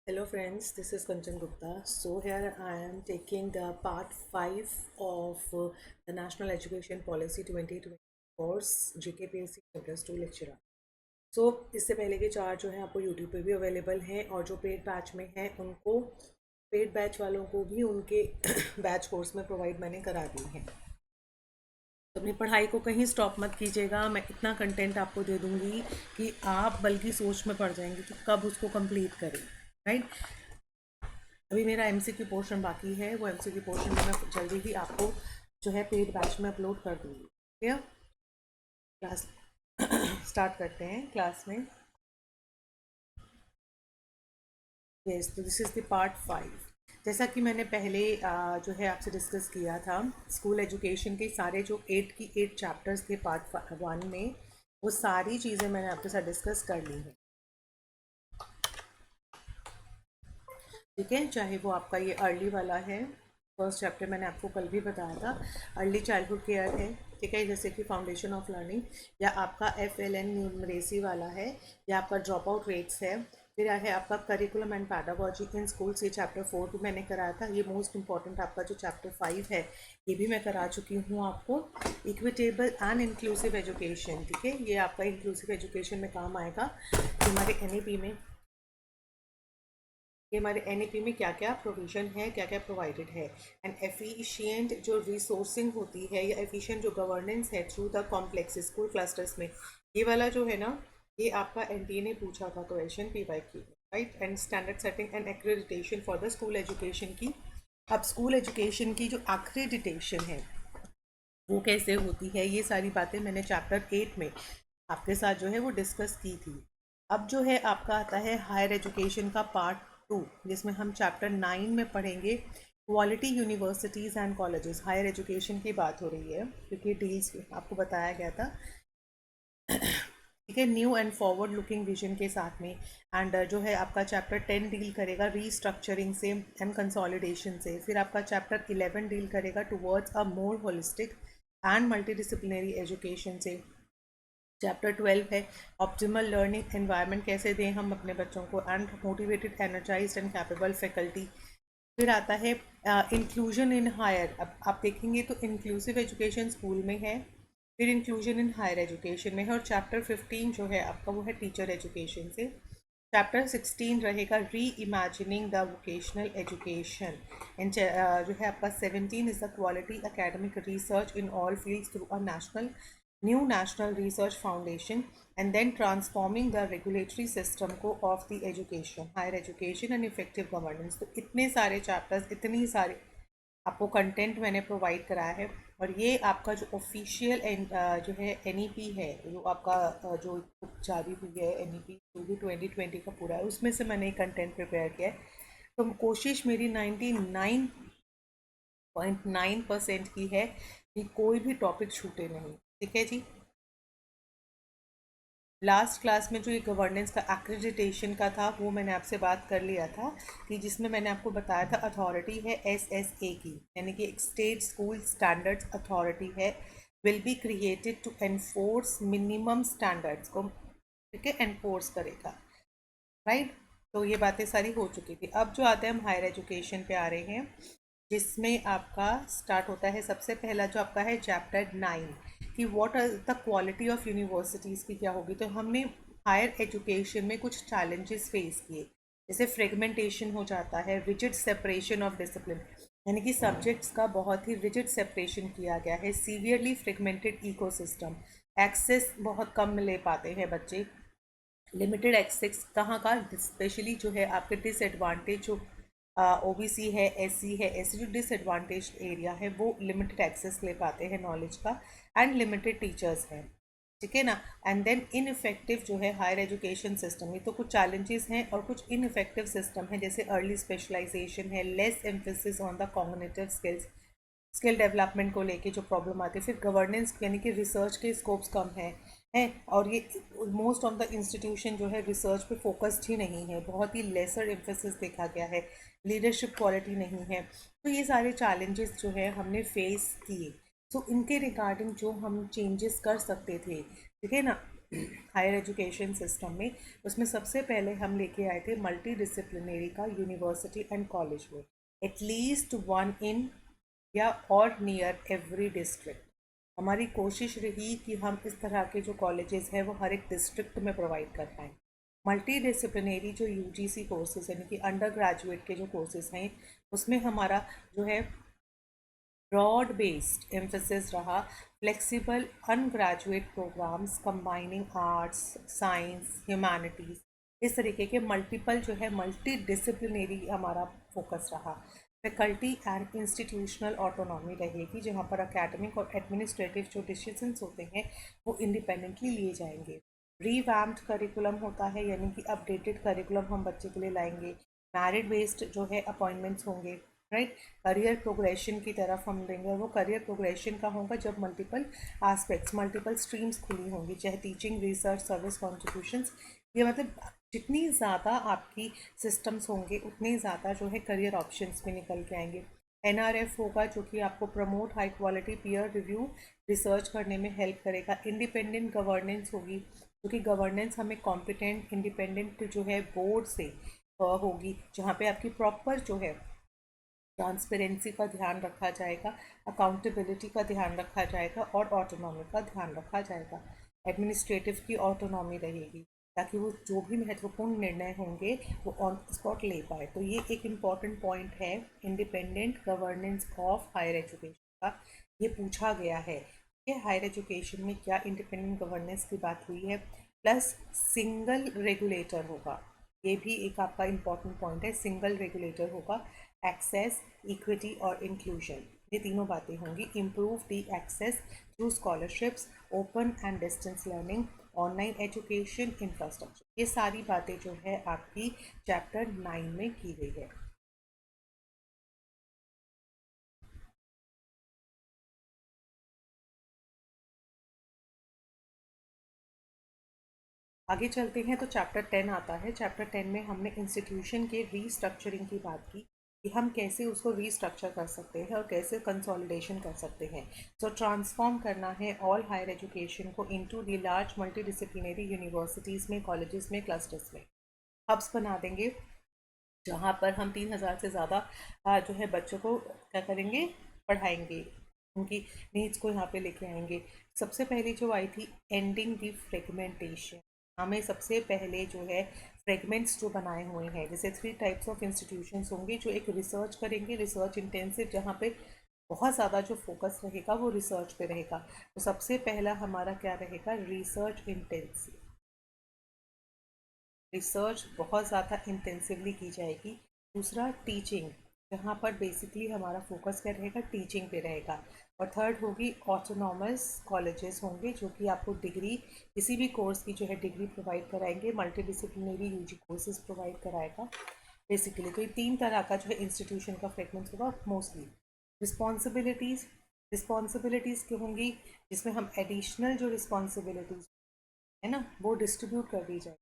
Hello friends, this is Kanchan Gupta. So here I am taking the part 5 of the National Education Policy 2020 course GKPSC Plus 2 lecture. So इससे पहले के चार जो हैं आपको YouTube पे भी अवेलेबल हैं और जो पेड बैच में हैं उनको पेड बैच वालों को भी उनके बैच कोर्स में प्रोवाइड मैंने करा दी हैं। तो अपनी पढ़ाई को कहीं स्टॉप मत कीजिएगा। मैं इतना कंटेंट आपको दे दूँगी कि आप बल्कि सोच में पड़ जाएंगे कि कब उसको कंप्लीट करें, राइट। अभी मेरा एमसीक्यू पोर्शन बाकी है, वो एमसीक्यू पोर्शन में मैं जल्दी ही आपको जो है पेड बैच में अपलोड कर दूँगी। ठीक है, क्लास स्टार्ट करते हैं क्लास में। यस, तो दिस इज़ द पार्ट 5। जैसा कि मैंने पहले जो है आपसे डिस्कस किया था, स्कूल एजुकेशन के सारे जो 8 चैप्टर्स थे पार्ट 1 में, वो सारी चीज़ें मैंने आपके साथ डिस्कस कर ली हैं। ठीक है, चाहे वो आपका ये अर्ली वाला है, फर्स्ट चैप्टर मैंने आपको कल भी बताया था, अर्ली चाइल्डहुड केयर है। ठीक है, जैसे कि फाउंडेशन ऑफ लर्निंग, या आपका FLN न्यूमरेसी वाला है, या आपका ड्रॉप आउट रेट्स है। फिर है आपका curriculum and pedagogy in schools, ये चैप्टर 4 भी मैंने कराया था। ये मोस्ट इंपॉर्टेंट आपका जो चैप्टर 5 है ये भी मैं करा चुकी हूँ आपको। इक्विटेबल एंड इंक्लूसिव एजुकेशन, ठीक है, ये आपका इंक्लूसिव एजुकेशन में काम आएगा। हमारे NEP में ये हमारे NEP में क्या क्या प्रोविज़न है, क्या क्या प्रोवाइडेड है। एंड एफिशिएंट जो रिसोर्सिंग होती है या एफिशिएंट जो गवर्नेंस है through the complex school clusters में, ये वाला जो है ना, ये आपका NTA ने पूछा था question PYQ, right. And standard setting and accreditation for the school education की। अब स्कूल एजुकेशन की जो एक्रेडिटेशन है वो कैसे होती है, ये सारी बातें मैंने चैप्टर 8 में आपके साथ जो है वो डिस्कस की थी। अब जो है आपका आता है हायर एजुकेशन का पार्ट 2, जिसमें हम चैप्टर 9 में पढ़ेंगे quality universities and colleges. Higher education की बात हो रही है क्योंकि डील्स आपको बताया गया था, ठीक है, new and forward looking vision के साथ में। एंड जो है आपका चैप्टर 10 डील करेगा रीस्ट्रक्चरिंग से एंड कंसोलिडेशन से। फिर आपका चैप्टर 11 डील करेगा towards a more holistic and multidisciplinary education से। चैप्टर 12 है ऑप्टिमल लर्निंग एनवायरनमेंट, कैसे दें हम अपने बच्चों को, and motivated energised and capable faculty. फिर आता है इंक्लूजन इन हायर। अब आप देखेंगे तो इंक्लूसिव एजुकेशन स्कूल में है, फिर इंक्लूजन इन हायर एजुकेशन में है। और चैप्टर 15 जो है आपका वो है टीचर एजुकेशन से। चैप्टर 16 रहेगा reimagining the vocational education. And जो है आपका 17 is the quality academic research in all fields through a new national research foundation, and then transforming the regulatory system को of the education, higher education and effective governance. तो इतने सारे chapters, इतनी सारे आपको कंटेंट मैंने प्रोवाइड कराया है। और ये आपका जो ऑफिशियल जो है NEP है, जो आपका जो जारी हुई है NEP जो भी 2020 का पूरा है, उसमें से मैंने कंटेंट प्रिपेयर किया है। तो कोशिश मेरी 99.9% की है कि कोई भी टॉपिक छूटे नहीं। ठीक है जी। लास्ट क्लास में जो ये गवर्नेंस का एक्रेडिटेशन का था वो मैंने आपसे बात कर लिया था, कि जिसमें मैंने आपको बताया था अथॉरिटी है SSA की, यानी कि एक स्टेट स्कूल स्टैंडर्ड्स अथॉरिटी है, will be created to enforce minimum standards को, ठीक है, एनफोर्स करेगा, राइट। तो ये बातें सारी हो चुकी थी। अब जो आते हैं हम हायर एजुकेशन पे आ रहे हैं, जिसमें आपका स्टार्ट होता है सबसे पहला जो आपका है चैप्टर 9 कि what are the quality of universities की क्या होगी। तो हमने हायर एजुकेशन में कुछ चैलेंजेस फेस किए, जैसे फ्रेगमेंटेशन हो जाता है, रिजिड सेपरेशन ऑफ डिसिप्लिन, यानी कि सब्जेक्ट्स का बहुत ही रिजिड सेपरेशन किया गया है, सीवियरली फ्रेगमेंटेड इकोसिस्टम, एक्सेस बहुत कम ले पाते हैं बच्चे, लिमिटेड एक्सेस कहाँ का, स्पेशली जो है आपके डिसएडवांटेज जो OBC है, SC है, ऐसे जो डिसएडवांटेज एरिया है वो लिमिटेड एक्सेस ले पाते हैं नॉलेज का, एंड लिमिटेड टीचर्स हैं, ठीक है ना। एंड देन इनइफेक्टिव जो है हायर एजुकेशन सिस्टम, ये तो कुछ चैलेंजेस हैं, और कुछ इनइफेक्टिव सिस्टम है, जैसे अर्ली स्पेशलाइजेशन है, less emphasis on the cognitive skill development को लेके जो प्रॉब्लम आती है। फिर गवर्नेंस, यानी कि रिसर्च के स्कोप्स कम हैं, और ये मोस्ट ऑफ द इंस्टीट्यूशन जो है रिसर्च पे फोकस्ड ही नहीं है, बहुत ही लेसर एम्फेसिस देखा गया है, लीडरशिप क्वालिटी नहीं है। तो ये सारे चैलेंजेस जो है हमने फेस किए। तो इनके रिगार्डिंग जो हम चेंजेस कर सकते थे, ठीक है ना, हायर एजुकेशन सिस्टम में, उसमें सबसे पहले हम लेके आए थे मल्टी डिसिप्लिनरी का यूनिवर्सिटी एंड कॉलेज में, एटलीस्ट वन इन या और नियर एवरी डिस्ट्रिक्ट। हमारी कोशिश रही कि हम इस तरह के जो कॉलेजेस हैं वो हर एक डिस्ट्रिक्ट में प्रोवाइड कर पाएँ। मल्टी डिसिप्लिनरी जो यूजीसी कोर्सेज यानी कि अंडर ग्रेजुएट के जो कोर्सेज हैं, उसमें हमारा जो है ब्रॉड बेस्ड एम्फेसिस रहा flexible undergraduate programs combining arts, science, humanities, इस तरीके के मल्टीपल जो है मल्टी डिसिप्लिनरी हमारा फोकस रहा। फैकल्टी एंड इंस्टीट्यूशनल ऑटोनॉमी रहेगी, जहाँ पर अकेडमिक और एडमिनिस्ट्रेटिव जो डिसीजंस होते हैं वो इंडिपेंडेंटली लिए जाएंगे। रीवैम्प्ड करिकुलम होता है, यानी कि अपडेटेड करिकुलम हम बच्चे के लिए लाएंगे। मेरिट बेस्ड जो है अपॉइंटमेंट्स होंगे, राइट। करियर प्रोग्रेशन की तरफ हम देंगे, और वो करियर प्रोग्रेशन का होगा जब मल्टीपल एस्पेक्ट्स, मल्टीपल स्ट्रीम्स खुली होंगी, चाहे टीचिंग, रिसर्च, सर्विस, कॉन्ट्रीब्यूशंस। ये मतलब जितनी ज़्यादा आपकी सिस्टम्स होंगे उतने ज़्यादा जो है करियर ऑप्शंस भी निकल के आएंगे। एनआरएफ होगा जो कि आपको promote high quality peer review research करने में हेल्प करेगा। इंडिपेंडेंट गवर्नेंस होगी, क्योंकि गवर्नेंस हमें कॉम्पिटेंट इंडिपेंडेंट जो है बोर्ड से होगी, जहाँ पे आपकी प्रॉपर जो है ट्रांसपेरेंसी का ध्यान रखा जाएगा, अकाउंटेबिलिटी का ध्यान रखा जाएगा और ऑटोनॉमी का ध्यान रखा जाएगा। एडमिनिस्ट्रेटिव की ऑटोनॉमी रहेगी, ताकि वो जो भी महत्वपूर्ण निर्णय होंगे वो ऑन स्पॉट ले पाए। तो ये एक इम्पॉर्टेंट पॉइंट है independent governance of higher education का, ये पूछा गया है कि हायर एजुकेशन में क्या इंडिपेंडेंट गवर्नेंस की बात हुई है। प्लस सिंगल रेगुलेटर होगा, ये भी एक आपका इम्पॉर्टेंट पॉइंट है, सिंगल रेगुलेटर होगा। एक्सेस, इक्विटी और इंक्लूजन, ये तीनों बातें होंगी। Improve the access through scholarships, open and distance learning, online education, infrastructure, ये सारी बातें जो है आपकी चैप्टर 9 में की गई है। आगे चलते हैं तो चैप्टर 10 आता है। चैप्टर 10 में हमने इंस्टीट्यूशन के रीस्ट्रक्चरिंग की बात की कि हम कैसे उसको रीस्ट्रक्चर कर सकते हैं और कैसे कंसोलिडेशन कर सकते हैं। तो ट्रांसफॉर्म करना है ऑल हायर एजुकेशन को into the large multi disciplinary universities में, कॉलेजेस में, क्लस्टर्स में हब्स बना देंगे, जहाँ पर हम 3,000 से ज़्यादा जो है बच्चों को क्या करेंगे, पढ़ाएंगे, उनकी नीड्स को यहाँ पे लेके आएंगे। सबसे पहले जो आई थी एंडिंग दी फ्रेगमेंटेशन, हमें सबसे पहले जो है फ्रेगमेंट्स जो बनाए हुए हैं, जैसे 3 टाइप्स ऑफ इंस्टीट्यूशंस होंगे जो एक रिसर्च करेंगे, रिसर्च इंटेंसिव, जहाँ पे बहुत ज़्यादा जो फोकस रहेगा वो रिसर्च पे रहेगा। तो सबसे पहला हमारा क्या रहेगा, रिसर्च इंटेंसिव, रिसर्च बहुत ज़्यादा इंटेंसिवली की जाएगी। दूसरा टीचिंग, जहाँ पर बेसिकली हमारा फोकस क्या रहेगा, टीचिंग पे रहेगा। और थर्ड होगी ऑटोनॉमस कॉलेजेस होंगे, जो कि आपको डिग्री, किसी भी कोर्स की जो है डिग्री प्रोवाइड कराएंगे, multi disciplinary UG courses provide कराएगा बेसिकली। तो ये 3 तरह का जो है इंस्टीट्यूशन का फ्रेगमेंट्स होगा मोस्टली। रिस्पॉन्सिबिलिटीज़, रिस्पॉन्सिबिलिटीज़ क्यों होंगी, जिसमें हम एडिशनल जो रिस्पॉन्सिबिलिटीज़ है ना वो डिस्ट्रीब्यूट कर दी जाए।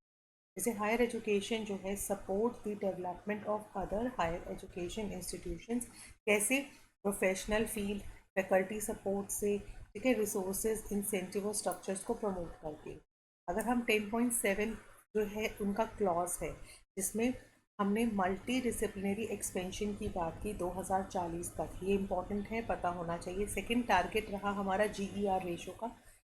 जैसे हायर एजुकेशन जो है support the development of other higher education institutions, कैसे प्रोफेशनल फील्ड, फैकल्टी सपोर्ट से, ठीक है, रिसोर्सेज, इंसेंटिव और स्ट्रक्चर्स को प्रमोट करके। अगर हम 10.7 जो है उनका क्लॉज है, जिसमें हमने मल्टी डिसिप्लिनरी एक्सपेंशन की बात की 2040 तक, ये इंपॉर्टेंट है, पता होना चाहिए। सेकंड टारगेट रहा हमारा जीईआर रेशो का,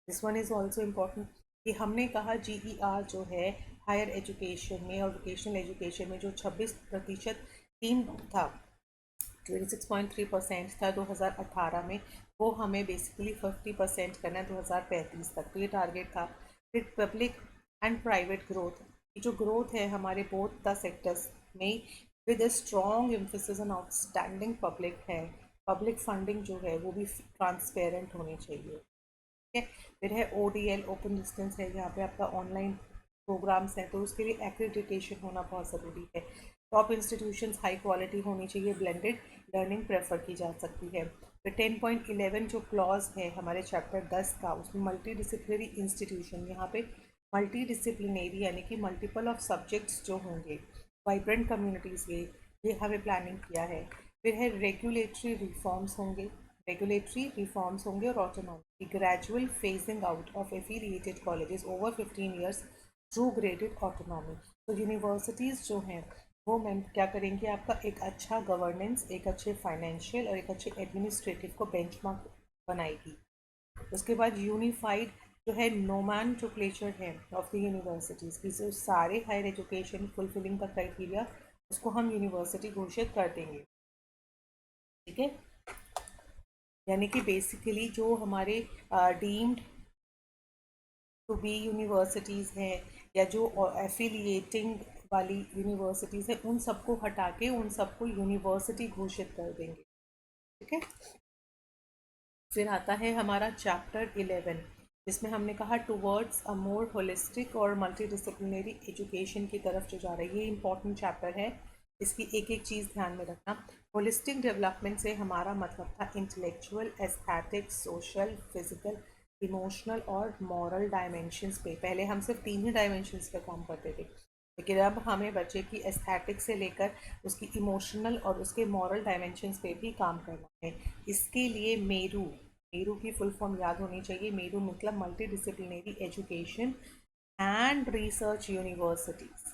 this one is also important, कि हमने कहा जीईआर जो है हायर एजुकेशन में और वोकेशनल एजुकेशन में जो 26% तीन था, 26.3% था 2018 में, वो हमें बेसिकली 50% करना है 2035 तक, तो ये टारगेट था। फिर पब्लिक एंड प्राइवेट ग्रोथ, ये जो ग्रोथ है हमारे बोथ द सेक्टर्स में with a strong emphasis on outstanding public है, पब्लिक फंडिंग जो है वो भी ट्रांसपेरेंट होनी चाहिए। ठीक है। फिर है ओडीएल, ओपन डिस्टेंस है, जहाँ पे आपका ऑनलाइन प्रोग्राम्स हैं, तो उसके लिए एक्रेडिटेशन होना बहुत ज़रूरी है। टॉप इंस्टीट्यूशंस हाई क्वालिटी होनी चाहिए, ब्लेंडेड लर्निंग प्रेफर की जा सकती है। फिर 10.11 जो क्लॉज है हमारे चैप्टर 10 का, उसमें मल्टी डिसिप्लिनरी इंस्टीट्यूशन, यहाँ पे मल्टी डिसिप्लिनरी यानी कि मल्टीपल ऑफ सब्जेक्ट्स जो होंगे, वाइब्रेंट कम्युनिटीज़ ये हमें प्लानिंग किया है। फिर है रेगुलेटरी रिफॉर्म्स होंगे, रेगुलेटरी रिफॉर्म्स होंगे और autonomy, gradual phasing out of affiliated colleges over 15 years through graded autonomy. तो यूनिवर्सिटीज़ जो हैं वो मैम क्या करेंगे, आपका एक अच्छा गवर्नेंस, एक अच्छे फाइनेंशियल और एक अच्छे एडमिनिस्ट्रेटिव को बेंचमार्क बनाएगी। उसके बाद यूनिफाइड जो है नोमान क्लेचर है ऑफ द यूनिवर्सिटीज़ की, जो सारे हायर एजुकेशन फुलफिलिंग का क्राइटेरिया उसको हम यूनिवर्सिटी घोषित कर देंगे। ठीक है, यानी कि बेसिकली जो हमारे डीम्ड टू बी यूनिवर्सिटीज़ हैं या जो एफिलिएटिंग वाली यूनिवर्सिटीज़ हैं उन सबको हटा के उन सबको यूनिवर्सिटी घोषित कर देंगे। ठीक है, फिर आता है हमारा चैप्टर 11, जिसमें हमने कहा टुवर्ड्स अ मोर होलिस्टिक और मल्टी डिसिप्लिनरी एजुकेशन की तरफ जो जा रही है। ये इंपॉर्टेंट चैप्टर है, इसकी एक एक चीज़ ध्यान में रखना। होलिस्टिक डेवलपमेंट से हमारा मतलब था intellectual, aesthetic, social, physical, emotional और मॉरल डायमेंशंस पे। पहले हम सिर्फ 3 ही डायमेंशंस पे काम करते थे, लेकिन अब हमें बच्चे की एस्थेटिक से लेकर उसकी इमोशनल और उसके मॉरल डायमेंशंस पे भी काम करना है। इसके लिए मेरू, मेरू की फुल फॉर्म याद होनी चाहिए। मेरू मतलब multi disciplinary education and research universities.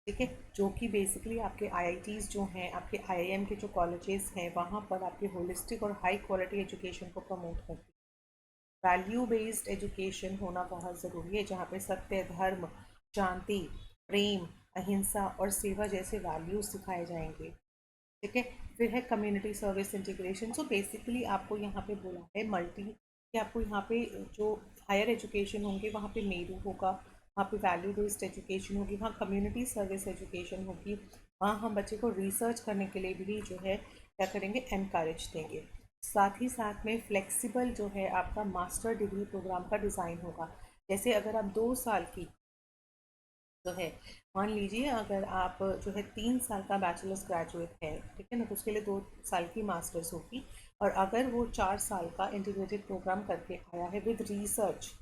ठीक है, जो कि बेसिकली आपके आईआईटीज़ जो हैं, आपके आईआईएम के जो कॉलेजेस हैं, वहाँ पर आपके होलिस्टिक और हाई क्वालिटी एजुकेशन को प्रमोट करती है। वैल्यू बेस्ड एजुकेशन होना बहुत ज़रूरी है, जहाँ पे सत्य, धर्म, शांति, प्रेम, अहिंसा और सेवा जैसे वैल्यूज सिखाए जाएंगे। ठीक है, फिर है community service integration. So basically आपको यहाँ पे बोला है मल्टी, कि आपको यहाँ पे जो हायर एजुकेशन होंगे वहाँ पे मेरू होगा, वहाँ पे वैल्यू बेस्ड एजुकेशन होगी, वहाँ कम्युनिटी सर्विस एजुकेशन होगी, वहाँ हम बच्चे को रिसर्च करने के लिए भी जो है क्या करेंगे, एनकरेज देंगे। साथ ही साथ में फ्लेक्सिबल जो है आपका मास्टर डिग्री प्रोग्राम का डिज़ाइन होगा। जैसे अगर आप 2 साल की जो है, मान लीजिए अगर आप जो है 3 साल का बैचलर्स ग्रेजुएट है, ठीक है ना, तो उसके लिए 2 साल की मास्टर्स होगी। और अगर वो 4 साल का इंटीग्रेटेड प्रोग्राम करके आया है विद रिसर्च,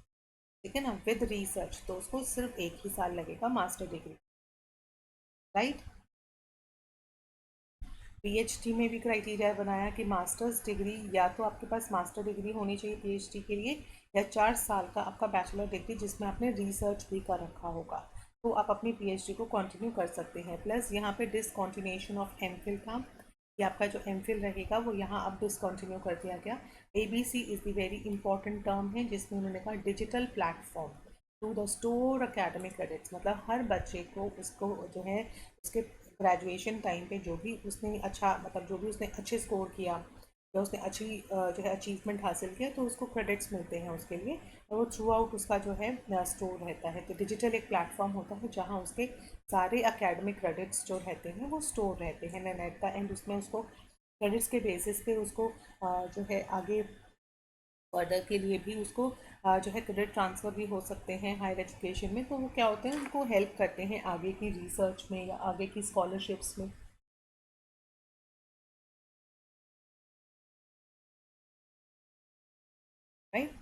ठीक है ना, विद रिसर्च, तो उसको सिर्फ 1 ही साल लगेगा मास्टर डिग्री। राइट, पीएचडी में भी क्राइटेरिया बनाया कि मास्टर्स डिग्री या तो आपके पास मास्टर डिग्री होनी चाहिए पीएचडी के लिए, या 4 साल का आपका बैचलर डिग्री जिसमें आपने रिसर्च भी कर रखा होगा, तो आप अपनी पीएचडी को कंटिन्यू कर सकते हैं। प्लस यहाँ पे डिसकंटिन्यूएशन ऑफ एमफिल था, कि आपका जो एमफिल रहेगा वो यहाँ अब डिसकंटिन्यू कर दिया गया। ABC is the very important term है, जिसमें उन्होंने कहा digital platform to the store academic credits, मतलब हर बच्चे को उसको जो है उसके ग्रेजुएशन टाइम पे जो भी उसने अच्छा, मतलब जो भी उसने अच्छे स्कोर किया या उसने अच्छी जो है अचीवमेंट हासिल किया, तो उसको क्रेडिट्स मिलते हैं उसके लिए, और वो थ्रू आउट उसका जो है स्टोर रहता है। तो डिजिटल एक प्लेटफॉर्म होता है जहाँ उसके सारे अकेडमिक क्रेडिट्स जो रहते हैं वो स्टोर रहते हैं नेट का एंड, उसमें उसको क्रेडिट्स के बेसिस पे उसको जो है आगे फर्दर के लिए भी उसको जो है क्रेडिट ट्रांसफ़र भी हो सकते हैं हायर एजुकेशन में। तो वो क्या होते हैं, उनको हेल्प करते हैं आगे की रिसर्च में या आगे की स्कॉलरशिप्स में। राइट,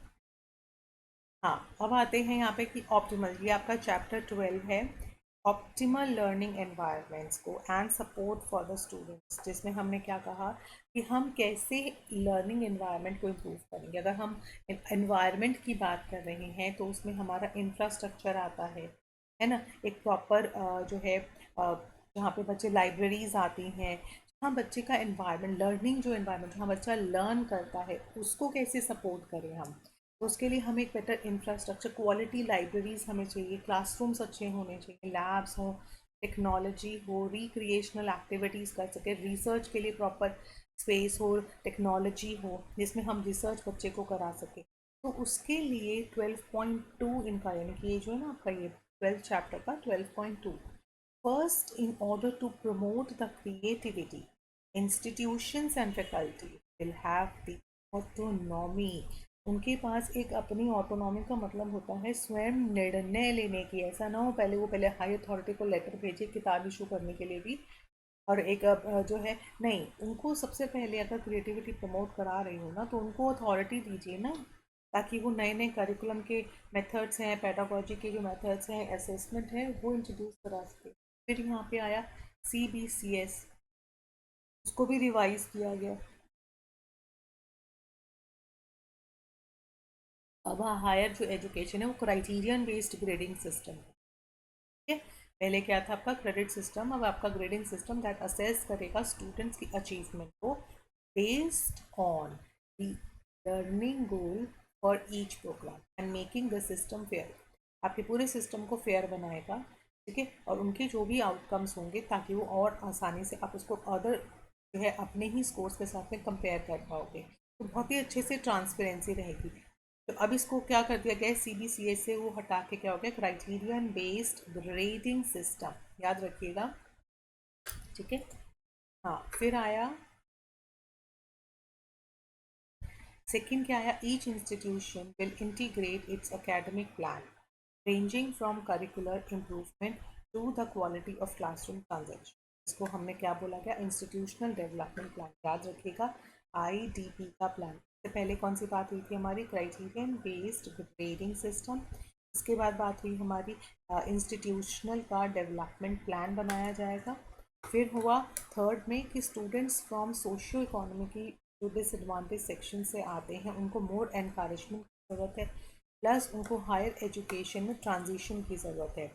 हाँ, अब आते हैं यहाँ पे कि ऑप्टिमल, ये आपका चैप्टर 12 है, ऑप्टिमल लर्निंग एनवायरनमेंट्स को and support for the students, जिसमें हमने क्या कहा कि हम कैसे लर्निंग एनवायरनमेंट को इम्प्रूव करेंगे। अगर हम एनवायरनमेंट की बात कर रहे हैं तो उसमें हमारा इंफ्रास्ट्रक्चर आता है ना, एक प्रॉपर जो है जहाँ पे बच्चे लाइब्रेरीज आती हैं, जहाँ बच्चे का एनवायरनमेंट, लर्निंग जो एनवायरनमेंट जहाँ बच्चा लर्न करता है उसको कैसे सपोर्ट करें हम, तो उसके लिए हमें एक बेटर इंफ्रास्ट्रक्चर, क्वालिटी लाइब्रेरीज हमें चाहिए, क्लासरूम्स अच्छे होने चाहिए, लैब्स हो, टेक्नोलॉजी हो, रिक्रिएशनल एक्टिविटीज़ कर सके, रिसर्च के लिए प्रॉपर स्पेस हो, टेक्नोलॉजी हो जिसमें हम रिसर्च बच्चे को करा सकें। तो उसके लिए 12.2 इनका, यानी कि ये जो है ना आपका ये 12th चैप्टर का 12.2, first in order to promote the creativity institutions and faculty will have the autonomy. उनके पास एक अपनी ऑटोनॉमी का मतलब होता है स्वयं निर्णय लेने की। ऐसा ना हो पहले वो पहले हाई अथॉरिटी को लेटर भेजे किताब इशू करने के लिए भी, और एक जो है नहीं, उनको सबसे पहले अगर क्रिएटिविटी प्रमोट करा रही हो ना तो उनको अथॉरिटी दीजिए ना, ताकि वो नए नए करिकुलम के मेथड्स हैं, पेडागोजी के जो मेथड्स हैं, असेसमेंट है, वो इंट्रोड्यूस करा सके। फिर यहाँ पे आया CBCS, उसको भी रिवाइज किया गया। अब हायर जो एजुकेशन है वो क्राइटेरियन बेस्ड ग्रेडिंग सिस्टम है। ठीक है, पहले क्या था आपका क्रेडिट सिस्टम, अब आपका ग्रेडिंग सिस्टम दैट असेस करेगा स्टूडेंट्स की अचीवमेंट को based on the learning goal for each program and making the system fair. आपके पूरे सिस्टम को फेयर बनाएगा, ठीक है, और उनके जो भी आउटकम्स होंगे ताकि वो और आसानी से आप उसको अदर जो है अपने ही स्कोर्स के साथ में कंपेयर कर पाओगे, तो बहुत ही अच्छे से ट्रांसपेरेंसी रहेगी। तो अब इसको क्या कर दिया गया है, CBCS से वो हटा के क्या हो गया, क्राइटेरियन बेस्ड ग्रेडिंग सिस्टम, याद रखिएगा। ठीक है, हाँ, फिर आया सेकंड, क्या आया, each institution will integrate its academic plan ranging from curricular improvement to the quality of classroom transaction. इसको हमने क्या बोला गया, इंस्टीट्यूशनल डेवलपमेंट प्लान, याद रखिएगा, IDP का प्लान। इससे पहले कौन सी बात हुई थी हमारी, क्राइटेरियन बेस्ड ग्रेडिंग सिस्टम। इसके बाद बात हुई हमारी इंस्टीट्यूशनल का डेवलपमेंट प्लान बनाया जाएगा। फिर हुआ थर्ड में कि स्टूडेंट्स फ्रॉम सोशियो इकोनॉमी की जो डिसएडवांटेज सेक्शन से आते हैं उनको मोर एनकरेजमेंट की ज़रूरत है, प्लस उनको हायर एजुकेशन में ट्रांजिशन की ज़रूरत है।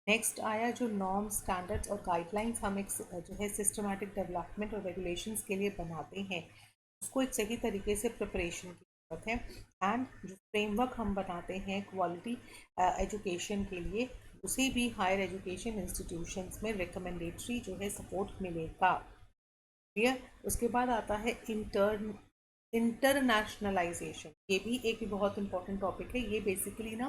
नेक्स्ट आया जो नॉर्म स्टैंडर्ड्स और गाइडलाइंस हम एक जो है सिस्टमैटिक डेवलपमेंट और रेगुलेशंस के लिए बनाते हैं, उसको एक सही तरीके से प्रिपरेशन की ज़रूरत है। एंड जो फ्रेमवर्क हम बनाते हैं क्वालिटी एजुकेशन के लिए, उसे भी हायर एजुकेशन इंस्टीट्यूशंस में रिकमेंडेटरी जो है सपोर्ट मिलेगा। क्लियर। उसके बाद आता है इंटरनेशनलाइजेशन, ये भी एक बहुत इंपॉर्टेंट टॉपिक है। ये बेसिकली ना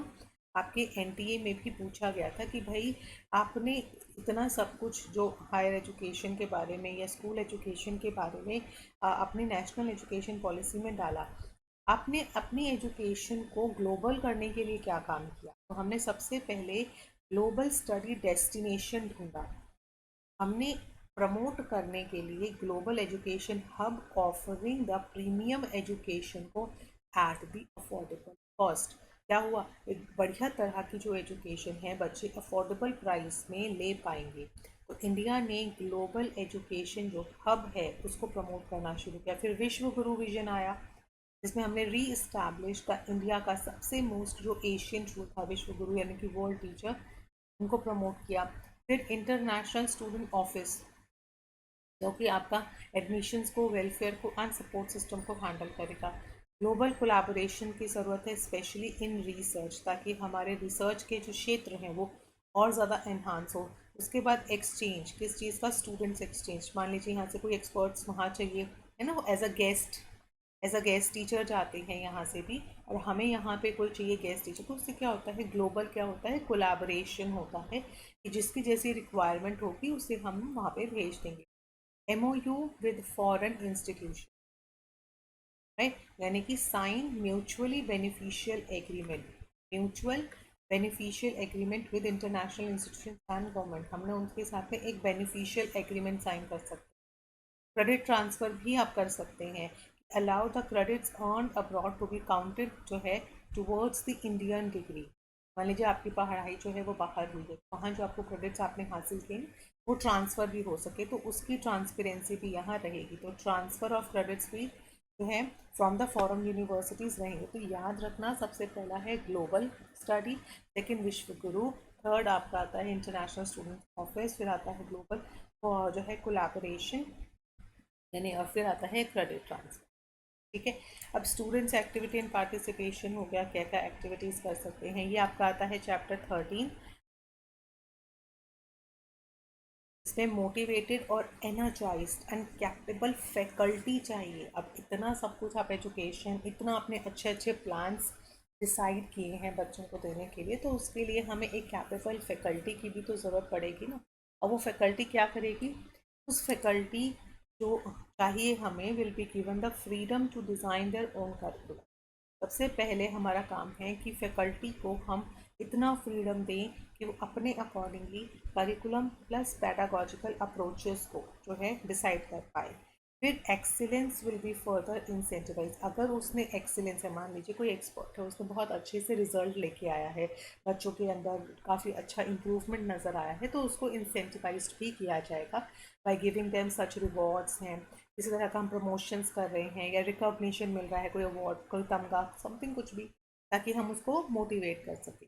आपके NTA में भी पूछा गया था कि भाई आपने इतना सब कुछ जो हायर एजुकेशन के बारे में या स्कूल एजुकेशन के बारे में अपने नेशनल एजुकेशन पॉलिसी में डाला, आपने अपनी एजुकेशन को ग्लोबल करने के लिए क्या काम किया। तो हमने सबसे पहले ग्लोबल स्टडी डेस्टिनेशन ढूंढा, हमने प्रमोट करने के लिए global education hub offering the premium education को एट द अफोर्डेबल कॉस्ट। क्या हुआ, एक बढ़िया तरह की जो एजुकेशन है बच्चे अफोर्डेबल प्राइस में ले पाएंगे। तो इंडिया ने ग्लोबल एजुकेशन जो हब है उसको प्रमोट करना शुरू किया। फिर विश्व गुरु विजन आया, जिसमें हमने री इस्टेब्लिश का इंडिया का सबसे मोस्ट जो एशियन रूल था विश्व गुरु यानी कि वर्ल्ड टीचर, उनको प्रमोट किया। फिर इंटरनेशनल स्टूडेंट ऑफिस, जो कि आपका एडमिशन्स को, वेलफेयर को एंड सपोर्ट सिस्टम को हैंडल करेगा। ग्लोबल कोलैबोरेशन की ज़रूरत है स्पेशली इन रिसर्च, ताकि हमारे रिसर्च के जो क्षेत्र हैं वो और ज़्यादा एनहांस हो। उसके बाद एक्सचेंज, किस चीज़ का, स्टूडेंट्स एक्सचेंज। मान लीजिए यहाँ से कोई एक्सपर्ट्स वहाँ चाहिए, है ना, एज अ गेस्ट टीचर जाते हैं यहाँ से भी, और हमें यहाँ पे कोई चाहिए गेस्ट टीचर, तो उससे क्या होता है, ग्लोबल क्या होता है, कोलैबोरेशन होता है कि जिसकी जैसी रिक्वायरमेंट होगी उसे हम वहाँ पे भेज देंगे। MOU with foreign institution, right, यानी कि sign mutually beneficial agreement, mutual beneficial agreement with international institution and government, हमने उनके साथ में एक बेनिफिशियल एग्रीमेंट साइन कर सकते हैं। क्रेडिट ट्रांसफ़र भी आप कर सकते हैं, allow the credits earn abroad to be counted जो है टुवर्ड्स द इंडियन डिग्री। मान लीजिए आपकी पढ़ाई जो है वो बाहर हुई है, वहाँ जो आपको क्रेडिट्स आपने हासिल किए वो ट्रांसफ़र भी हो सके, तो उसकी ट्रांसपेरेंसी भी यहाँ रहेगी। तो ट्रांसफ़र ऑफ क्रेडिट्स भी जो है फ्रॉम द फॉरेन यूनिवर्सिटीज़ रहेंगे। तो याद रखना, सबसे पहला है ग्लोबल स्टडी, सेकेंड विश्व गुरु, थर्ड आपका आता है इंटरनेशनल स्टूडेंट ऑफिस, फिर आता है ग्लोबल जो है कोलैबोरेशन यानी, और फिर आता है क्रेडिट ट्रांसफर। ठीक है, अब स्टूडेंट्स एक्टिविटी एंड पार्टिसिपेशन हो गया, क्या क्या एक्टिविटीज़ कर सकते हैं, ये आपका आता है चैप्टर 13। इसमें मोटिवेटेड और एनर्जाइज्ड एंड कैपेबल फैकल्टी चाहिए। अब इतना सब कुछ आप एजुकेशन, इतना अपने अच्छे अच्छे प्लान्स डिसाइड किए हैं बच्चों को देने के लिए, तो उसके लिए हमें एक कैपेबल फैकल्टी की भी तो ज़रूरत पड़ेगी ना। और वो फैकल्टी क्या करेगी, उस फैकल्टी जो चाहिए हमें will be given the freedom to design their own curriculum. सबसे पहले हमारा काम है कि फैकल्टी को हम इतना फ्रीडम दें कि वो अपने accordingly curriculum plus pedagogical approaches को जो है डिसाइड कर पाए। फिर excellence will be further incentivise. अगर उसने एक्सीलेंस है, मान लीजिए कोई एक्सपर्ट है, उसने बहुत अच्छे से रिजल्ट लेके आया है, बच्चों के अंदर काफ़ी अच्छा इम्प्रूवमेंट नज़र आया है, तो उसको इंसेंटिवाइज भी किया जाएगा by giving them such rewards हैं। इसी तरह का हम प्रमोशंस कर रहे हैं या रिकॉग्निशन मिल रहा है, कोई अवार्ड, कोई तमगा, समथिंग कुछ भी, ताकि हम उसको मोटिवेट कर सकें।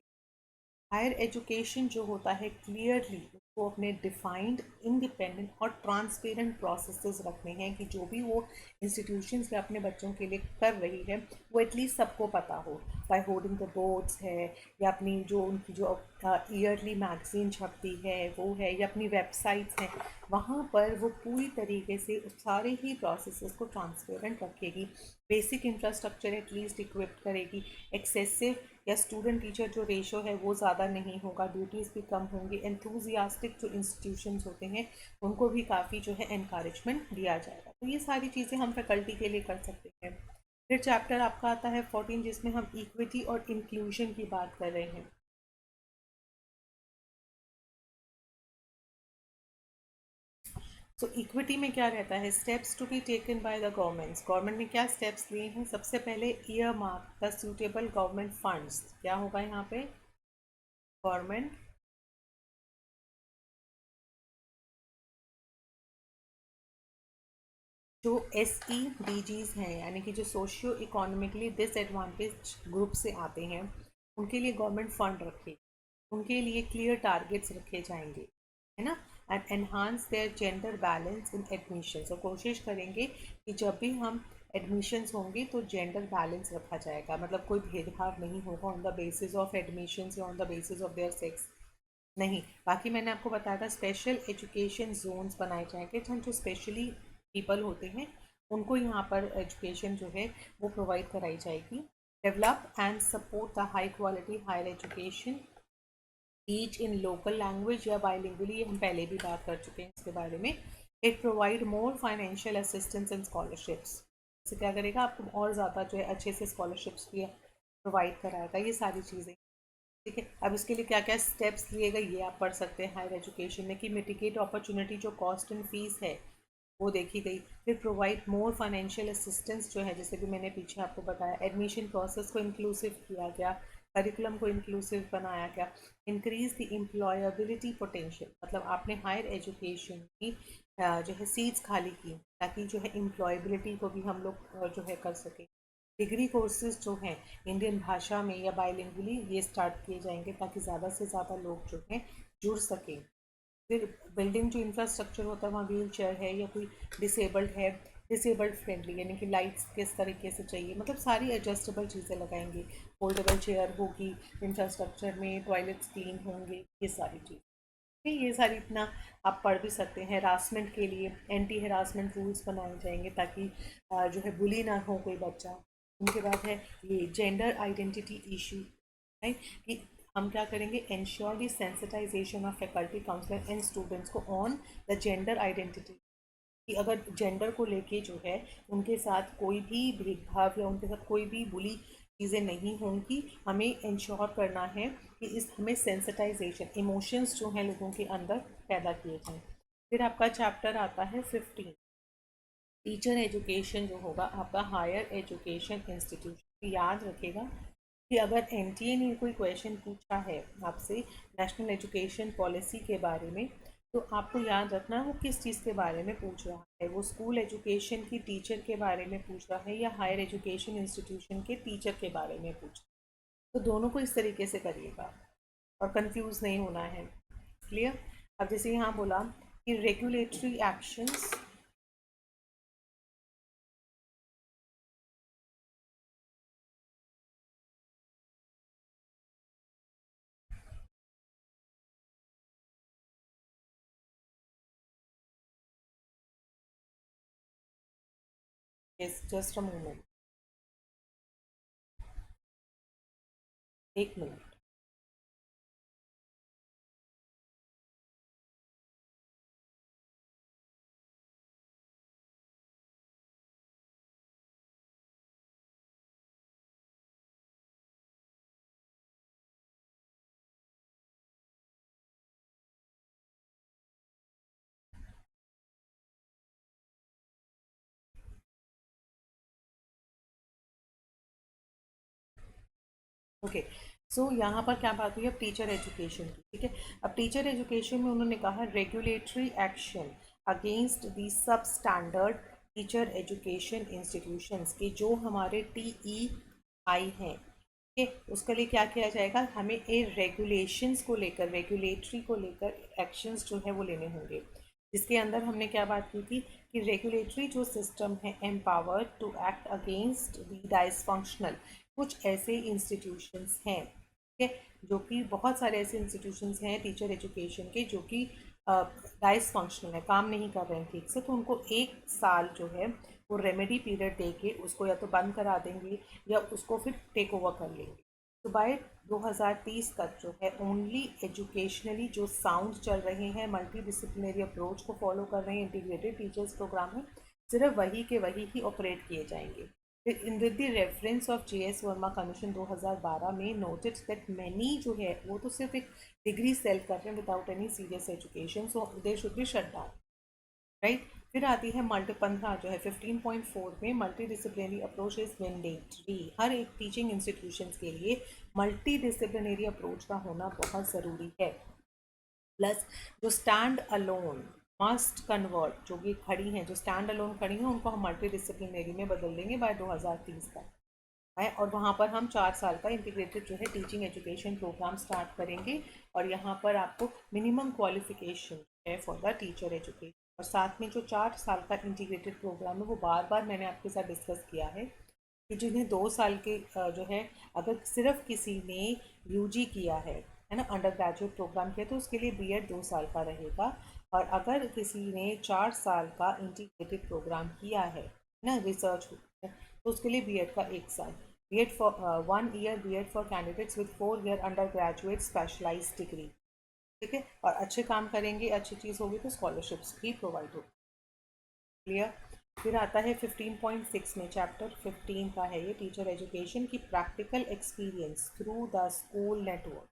हायर एजुकेशन जो होता है क्लियरली उसको अपने डिफाइंड, इंडिपेंडेंट और ट्रांसपेरेंट प्रोसेसेस रखने हैं कि जो भी वो इंस्टीट्यूशंस में अपने बच्चों के लिए कर रही है वो एटलीस्ट सबको पता हो, बाय होल्डिंग द बोर्ड्स है, या अपनी जो उनकी जो ईयरली मैगजीन छपती है वो है, या अपनी वेबसाइट्स हैं, वहाँ पर वो पूरी तरीके से उस सारे ही प्रोसेसेस को ट्रांसपेरेंट रखेगी। बेसिक इंफ्रास्ट्रक्चर एटलीस्ट इक्विप्ड करेगी। एक्सेसिव या स्टूडेंट टीचर जो रेशो है वो ज़्यादा नहीं होगा, ड्यूटीज़ भी कम होंगी। एंथुजियास्टिक जो इंस्टीट्यूशंस होते हैं उनको भी काफ़ी जो है एनकरेजमेंट दिया जाएगा। तो ये सारी चीज़ें हम फैकल्टी के लिए कर सकते हैं। फिर चैप्टर आपका आता है 14, जिसमें हम इक्विटी और इंक्लूजन की बात कर रहे हैं। तो इक्विटी में क्या रहता है? Steps to be taken by the governments. Government ने क्या स्टेप्स लिए हैं? सबसे पहले earmark the suitable government funds. क्या होगा यहाँ पे? गवर्नमेंट जो SEDGs हैं, यानी कि जो सोशियो इकोनॉमिकली डिसएडवांटेज ग्रुप से आते हैं, उनके लिए गवर्नमेंट फंड रखे, उनके लिए क्लियर टारगेट्स रखे जाएंगे, है ना। And enhance their gender balance in admissions. और कोशिश करेंगे कि जब भी हम एडमिशन्स होंगे तो जेंडर बैलेंस रखा जाएगा, मतलब कोई भेदभाव नहीं होगा on the basis of admissions या on the basis of their sex, नहीं। बाकी मैंने आपको बताया था स्पेशल एजुकेशन जोन्स बनाए जाएंगे, जहाँ जो स्पेशली पीपल होते हैं उनको यहाँ पर एजुकेशन जो है वो प्रोवाइड कराई जाएगी। Develop and support the high quality higher education, teach in local language या बाइलिंगुअली, ये हम पहले भी बात कर चुके हैं इसके बारे में। It provide more financial assistance and scholarships. इससे क्या करेगा? आपको और ज़्यादा जो है अच्छे से स्कॉलरशिप्स भी प्रोवाइड कराएगा, ये सारी चीज़ें। ठीक है, अब इसके लिए क्या क्या स्टेप्स लिए गए ये आप पढ़ सकते हैं हायर एजुकेशन में, कि मिटिगेट अपॉर्चुनिटी, जो कॉस्ट एंड फीस है वो देखी गई। फिर प्रोवाइड मोर फाइनेंशियल असिस्टेंस, जो है जैसे भी मैंने पीछे आपको बताया, एडमिशन प्रोसेस को इंक्लूसिव किया गया, करिकुलम को इंक्लूसिव बनाया गया। इंक्रीज द एम्प्लॉयबिलिटी पोटेंशियल, मतलब आपने हायर एजुकेशन की जो है सीट्स खाली की ताकि जो है एम्प्लॉयबिलिटी को भी हम लोग जो है कर सकें। डिग्री कोर्सेज जो हैं इंडियन भाषा में या बाइलिंगुअली ये स्टार्ट किए जाएंगे ताकि ज़्यादा से ज़्यादा लोग जो हैं जुड़ सकें। फिर बिल्डिंग जो इंफ्रास्ट्रक्चर होता है वहाँ व्हील चेयर है या कोई डिसेबल्ड है, डिसेबल्ड फ्रेंडली, यानी कि लाइट्स किस तरीके से चाहिए, मतलब सारी एडजस्टेबल चीज़ें लगाएंगे। फोल्डेबल चेयर होगी इंफ्रास्ट्रक्चर में, टॉयलेट्स क्लीन होंगे, ये सारी चीज़। ठीक, ये सारी इतना आप पढ़ भी सकते हैं। हरासमेंट के लिए एंटी हरासमेंट रूल्स बनाए जाएंगे ताकि जो है बुली ना हो कोई बच्चा। उनके बाद है ये जेंडर आइडेंटिटी इशू, राइट, कि हम क्या करेंगे? Ensure the sensitisation of faculty counsellor and students को ऑन द जेंडर आइडेंटिटी, कि अगर जेंडर को लेके जो है उनके साथ कोई भी भेदभाव या उनके साथ कोई भी बुरी चीज़ें नहीं होंगी। हमें इंश्योर करना है कि इस हमें सेंसिटाइजेशन, इमोशंस जो हैं लोगों के अंदर पैदा किए जाएँ। फिर आपका चैप्टर आता है 15, टीचर एजुकेशन जो होगा आपका हायर एजुकेशन इंस्टीट्यूशन। याद रखेगा कि अगर NTA ने कोई क्वेश्चन पूछा है आपसे नेशनल एजुकेशन पॉलिसी के बारे में, तो आपको याद रखना है वो किस चीज़ के बारे में पूछ रहा है। वो स्कूल एजुकेशन की टीचर के बारे में पूछ रहा है या हायर एजुकेशन इंस्टीट्यूशन के टीचर के बारे में पूछ रहा है। तो दोनों को इस तरीके से करिएगा और कंफ्यूज नहीं होना है। क्लियर? अब जैसे यहाँ बोला कि regulatory actions, just a moment, एक मिनट। ओके, सो यहाँ पर क्या बात हुई अब टीचर एजुकेशन की। ठीक है, अब टीचर एजुकेशन में उन्होंने कहा रेगुलेटरी एक्शन अगेंस्ट दी सब स्टैंडर्ड टीचर एजुकेशन इंस्टीट्यूशंस के जो हमारे TEI हैं, उसके लिए क्या किया जाएगा, हमें रेगुलेशंस को लेकर, रेगुलेटरी को लेकर एक्शंस जो है वो लेने होंगे, जिसके अंदर हमने क्या बात की थी कि रेगुलेटरी जो सिस्टम है empowered to act against the dysfunctional, कुछ ऐसे इंस्टीट्यूशंस हैं, ठीक है, जो कि बहुत सारे ऐसे इंस्टीट्यूशंस हैं टीचर एजुकेशन के जो कि डाइसफंक्शनल है, काम नहीं कर रहे हैं ठीक से, तो उनको 1 साल जो है वो रेमेडी पीरियड दे के उसको या तो बंद करा देंगे या उसको फिर टेक ओवर कर लेंगे। तो बाय 2030 तक जो है ओनली एजुकेशनली जो साउंड चल रहे हैं, मल्टी डिसिप्लिनरी अप्रोच को फॉलो कर रहे हैं, इंटीग्रेटेड टीचर्स प्रोग्राम है, सिर्फ वही के वही ही ऑपरेट किए जाएंगे। फिर in with the reference of JS Verma commission 2012 में नोटेड दैट मैनी जो है वो तो सिर्फ एक डिग्री सेल कर रहे हैं without any serious education, so they should be shut down, right. फिर आती है मल्टी 15 जो है 15.4 में multidisciplinary approach is mandatory, हर एक टीचिंग इंस्टीट्यूशंस के लिए मल्टी डिसिप्लिनरी अप्रोच का होना बहुत ज़रूरी है। प्लस जो स्टैंड अलोन मस्ट कन्वर्ट, जो भी खड़ी हैं, जो स्टैंड अलोन खड़ी हैं उनको हम मल्टी डिसिप्लिनरी में बदल देंगे बाय 2030 तक है, और वहाँ पर हम 4 साल का इंटीग्रेटेड जो है टीचिंग एजुकेशन प्रोग्राम स्टार्ट करेंगे, और यहाँ पर आपको मिनिमम क्वालिफिकेशन है फॉर द टीचर एजुकेशन, और साथ में जो 4 साल का इंटीग्रेटेड प्रोग्राम है वो बार बार मैंने आपके साथ डिस्कस किया है कि जिन्हें 2 साल के जो है, अगर सिर्फ किसी ने यूजी किया है ना, अंडर ग्रेजुएट प्रोग्राम किया, तो उसके लिए बीएड 2 साल का रहेगा, और अगर किसी ने 4 साल का इंटीग्रेटेड प्रोग्राम किया है ना रिसर्च, तो उसके लिए बीएड का 1 साल, BEd for 1 year, BEd for candidates with 4 year undergraduate specialised degree, ठीक है, और अच्छे काम करेंगे, अच्छी चीज़ होगी तो स्कॉलरशिप्स भी प्रोवाइड होगी। क्लियर। फिर आता है 15.6 में, चैप्टर 15 का है ये, टीचर एजुकेशन की practical experience through the school network,